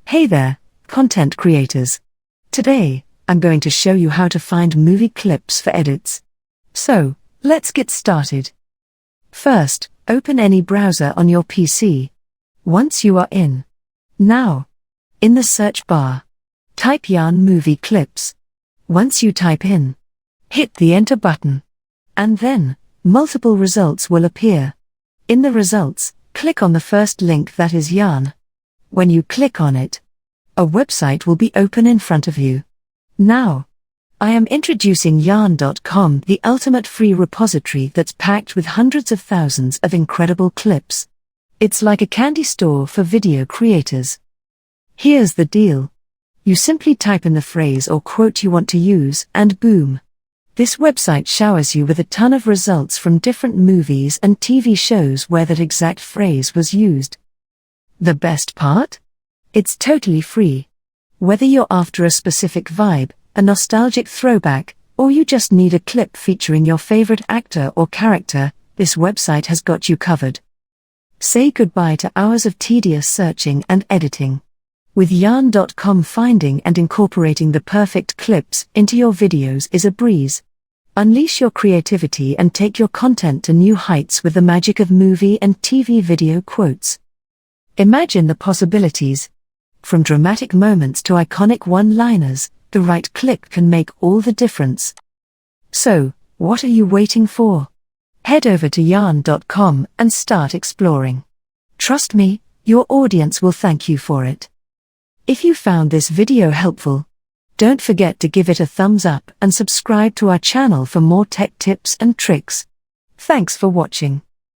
Hey there, content creators. Today, I'm going to show you how to find movie clips for edits. So, let's get started. First, open any browser on your PC. Once you are in the search bar, type Yarn Movie Clips. Once you type in, hit the enter button. And then, multiple results will appear. In the results, click on the first link, that is Yarn. When you click on it, a website will be open in front of you. Now, I am introducing Yarn.com, the ultimate free repository that's packed with hundreds of thousands of incredible clips. It's like a candy store for video creators. Here's the deal. You simply type in the phrase or quote you want to use, and boom. This website showers you with a ton of results from different movies and TV shows where that exact phrase was used. The best part? It's totally free. Whether you're after a specific vibe, a nostalgic throwback, or you just need a clip featuring your favorite actor or character, this website has got you covered. Say goodbye to hours of tedious searching and editing. With Yarn.com, finding and incorporating the perfect clips into your videos is a breeze. Unleash your creativity and take your content to new heights with the magic of movie and TV video quotes. Imagine the possibilities. From dramatic moments to iconic one-liners, the right clip can make all the difference. So, what are you waiting for? Head over to Yarn.com and start exploring. Trust me, your audience will thank you for it. If you found this video helpful, don't forget to give it a thumbs up and subscribe to our channel for more tech tips and tricks. Thanks for watching.